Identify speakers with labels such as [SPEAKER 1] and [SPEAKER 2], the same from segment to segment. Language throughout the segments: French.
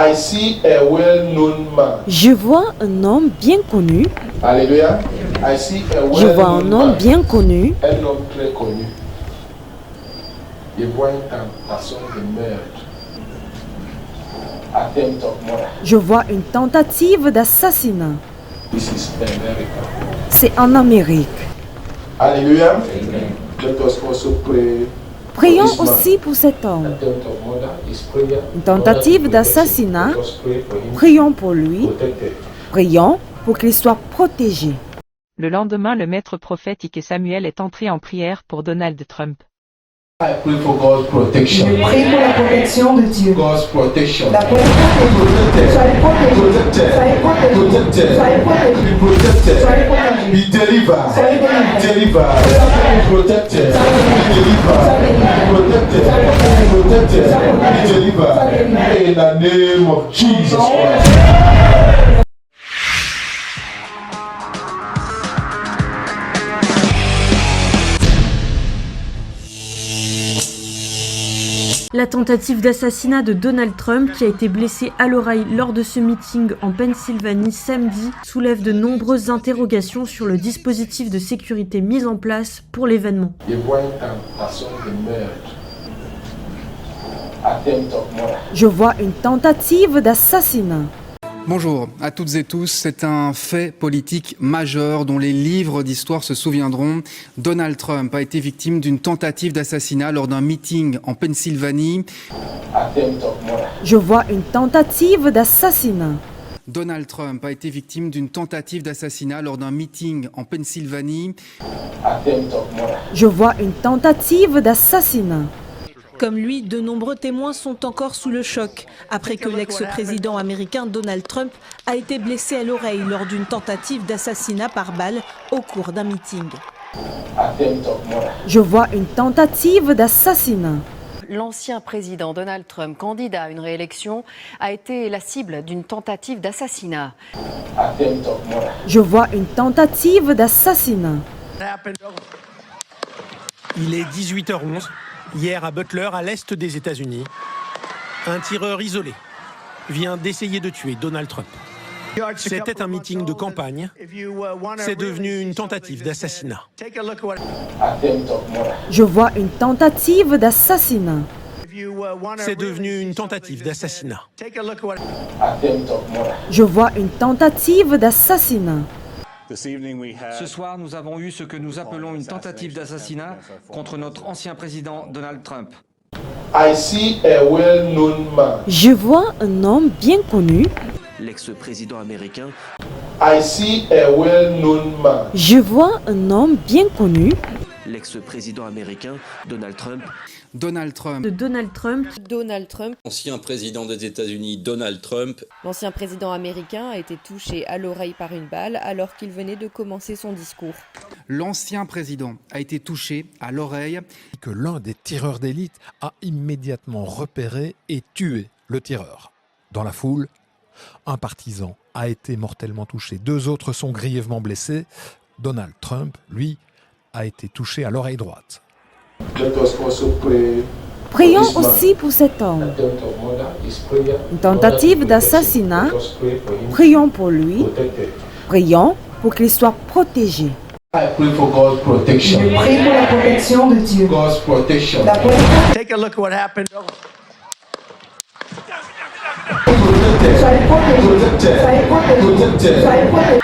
[SPEAKER 1] I see a well-known man.
[SPEAKER 2] Je vois un homme bien connu.
[SPEAKER 1] Alléluia. I see a
[SPEAKER 2] Je vois un
[SPEAKER 1] well-known
[SPEAKER 2] homme
[SPEAKER 1] man.
[SPEAKER 2] bien connu.
[SPEAKER 1] Un homme très connu. Je vois une tentation de meurtre. Attempt of murder.
[SPEAKER 2] Je vois une tentative d'assassinat.
[SPEAKER 1] This is America.
[SPEAKER 2] C'est en Amérique.
[SPEAKER 1] Alléluia. Let us also pray.
[SPEAKER 2] Prions
[SPEAKER 1] for this man.
[SPEAKER 2] aussi pour cet homme.
[SPEAKER 1] Attempt of murder is prayer.
[SPEAKER 2] Une tentative d'assassinat.
[SPEAKER 1] Let us pray for him.
[SPEAKER 2] Prions pour lui.
[SPEAKER 1] Protected.
[SPEAKER 2] Prions pour qu'il soit protégé.
[SPEAKER 3] Le lendemain, le maître prophétique Samuel est entré en prière pour Donald Trump.
[SPEAKER 1] I pray for God's protection.
[SPEAKER 4] Je prie pour la protection de Dieu.
[SPEAKER 1] God's protection.
[SPEAKER 4] La protection de Dieu. Soyez protégés. Soyez protégés. Soyez protégés.
[SPEAKER 1] Be protected.
[SPEAKER 4] Soyez protégés.
[SPEAKER 1] Be delivered.
[SPEAKER 4] Soyez délivrés.
[SPEAKER 1] Delivered. Protected. Be delivered. Protected. Protected. Be delivered. In the name of Jesus Christ.
[SPEAKER 5] La tentative d'assassinat de Donald Trump, qui a été blessé à l'oreille lors de ce meeting en Pennsylvanie samedi, soulève de nombreuses interrogations sur le dispositif de sécurité mis en place pour l'événement.
[SPEAKER 1] Je vois une tentation de meurtre. Attempt of murder.
[SPEAKER 2] Je vois une tentative d'assassinat.
[SPEAKER 6] Bonjour à toutes et tous, c'est un fait politique majeur dont les livres d'histoire se souviendront. Donald Trump a été victime d'une tentative d'assassinat lors d'un meeting en Pennsylvanie.
[SPEAKER 1] Attempt of murder.
[SPEAKER 2] Je vois une tentative d'assassinat.
[SPEAKER 6] Donald Trump a été victime d'une tentative d'assassinat lors d'un meeting en Pennsylvanie.
[SPEAKER 1] Attempt of murder.
[SPEAKER 2] Je vois une tentative d'assassinat.
[SPEAKER 7] Comme lui, de nombreux témoins sont encore sous le choc après que l'ex-président américain Donald Trump a été blessé à l'oreille lors d'une tentative d'assassinat par balle au cours d'un meeting.
[SPEAKER 1] Attempt of murder.
[SPEAKER 2] Je vois une tentative d'assassinat.
[SPEAKER 8] L'ancien président Donald Trump, candidat à une réélection, a été la cible d'une tentative d'assassinat.
[SPEAKER 1] Attempt of murder.
[SPEAKER 2] Je vois une tentative d'assassinat.
[SPEAKER 9] Il est 18h11, hier à Butler, à l'est des États-Unis. Un tireur isolé vient d'essayer de tuer Donald Trump. C'était un meeting de campagne. C'est devenu une tentative d'assassinat.
[SPEAKER 1] Attempt of murder.
[SPEAKER 2] Je vois une tentative d'assassinat.
[SPEAKER 9] C'est devenu une tentative d'assassinat.
[SPEAKER 1] Attempt of murder.
[SPEAKER 2] Je vois une tentative d'assassinat.
[SPEAKER 10] Ce soir, nous avons eu ce que nous appelons une tentative d'assassinat contre notre ancien président Donald Trump.
[SPEAKER 1] I see a well-known man.
[SPEAKER 2] Je vois un homme bien connu.
[SPEAKER 11] L'ex-président américain.
[SPEAKER 1] I see a well-known man.
[SPEAKER 2] Je vois un homme bien connu.
[SPEAKER 11] L'ex-président américain, Donald Trump.
[SPEAKER 6] Donald Trump.
[SPEAKER 5] De Donald Trump.
[SPEAKER 12] Donald Trump.
[SPEAKER 13] Ancien président des États-Unis, Donald Trump.
[SPEAKER 12] L'ancien président américain a été touché à l'oreille par une balle alors qu'il venait de commencer son discours.
[SPEAKER 6] L'ancien président a été touché à l'oreille.
[SPEAKER 14] Que l'un des tireurs d'élite a immédiatement repéré et tué le tireur. Dans la foule, un partisan a été mortellement touché. 2 autres sont grièvement blessés. Donald Trump, lui, a été touché à l'oreille droite.
[SPEAKER 1] Let us also pray.
[SPEAKER 2] Prions aussi pour cet homme. Une tentative d'assassinat. Prions pour lui. Prions pour qu'il soit protégé.
[SPEAKER 1] I pray for God's protection.
[SPEAKER 4] Je prie pour la protection de Dieu.
[SPEAKER 1] God's protection.
[SPEAKER 4] La protection.
[SPEAKER 9] Take a look at what happened.
[SPEAKER 4] Soyez protégés. Soyez protégés. Soyez protégés.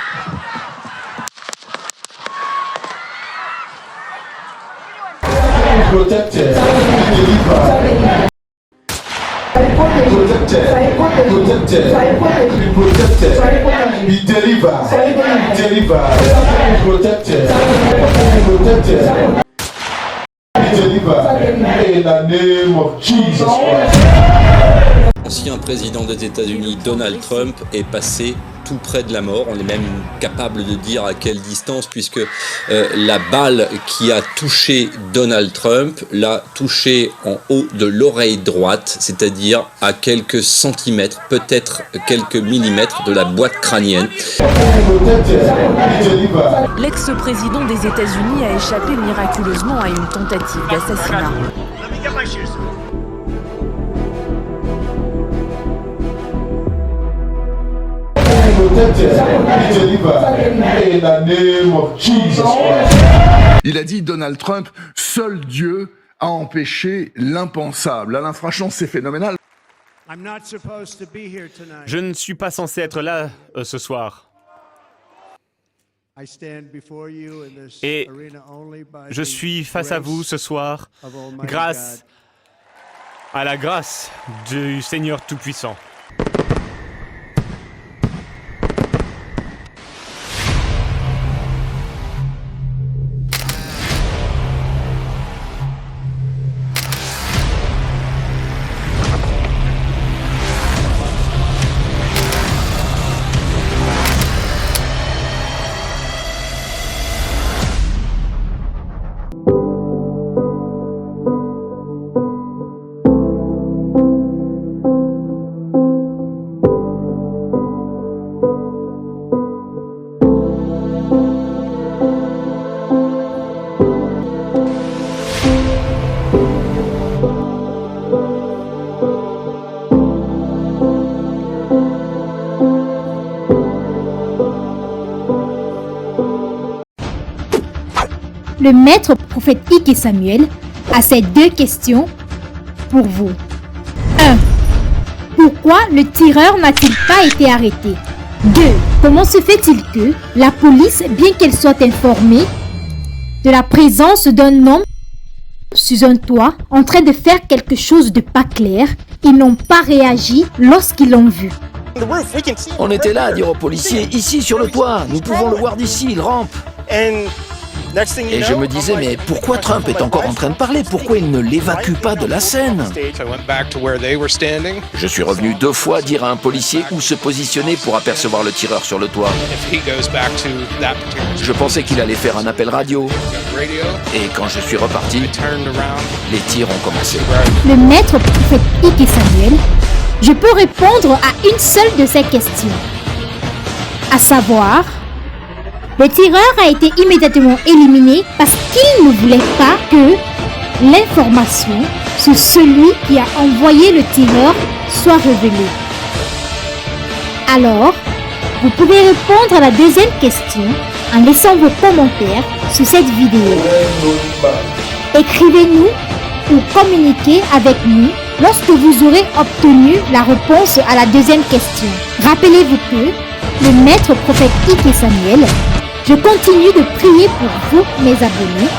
[SPEAKER 1] Protected. Be delivered. Protected. Protected. Be protected. Be delivered. Delivered. Protected. Protected. Be delivered. In the name of Jesus Christ.
[SPEAKER 13] Ancien président des États-Unis, Donald Trump, est passé tout près de la mort. On est même capable de dire à quelle distance, puisque la balle qui a touché Donald Trump l'a touché en haut de l'oreille droite, c'est-à-dire à quelques centimètres, peut-être quelques millimètres de la boîte crânienne.
[SPEAKER 7] L'ex-président des États-Unis a échappé miraculeusement à une tentative d'assassinat.
[SPEAKER 15] Il a dit, Donald Trump, seul Dieu a empêché l'impensable. Alain Frachon, c'est phénoménal.
[SPEAKER 16] Je ne suis pas censé être là ce soir. Et je suis face à vous ce soir grâce à la grâce du Seigneur Tout-Puissant.
[SPEAKER 17] Le maître prophète Ike Samuel a ces deux questions pour vous. 1. Pourquoi le tireur n'a-t-il pas été arrêté? 2. Comment se fait-il que la police, bien qu'elle soit informée de la présence d'un homme sur un toit en train de faire quelque chose de pas clair, ils n'ont pas réagi lorsqu'ils l'ont vu?
[SPEAKER 18] On était là à dire aux policiers, ici sur le toit, nous pouvons le voir d'ici, il rampe. Et je me disais, mais pourquoi Trump est encore en train de parler? Pourquoi il ne l'évacue pas de la scène? Je suis revenu 2 fois dire à un policier où se positionner pour apercevoir le tireur sur le toit. Je pensais qu'il allait faire un appel radio. Et quand je suis reparti, les tirs ont commencé.
[SPEAKER 17] Le maître prophète Ike Samuel, je peux répondre à une seule de ces questions. À savoir... Le tireur a été immédiatement éliminé parce qu'il ne voulait pas que l'information sur celui qui a envoyé le tireur soit révélée. Alors, vous pouvez répondre à la deuxième question en laissant vos commentaires sur cette vidéo. Écrivez-nous ou communiquez avec nous lorsque vous aurez obtenu la réponse à la deuxième question. Rappelez-vous que le maître prophète Ike Samuel, je continue de prier pour vous, mes abonnés.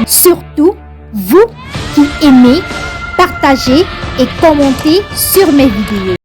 [SPEAKER 17] Surtout, vous qui aimez, partagez et commentez sur mes vidéos.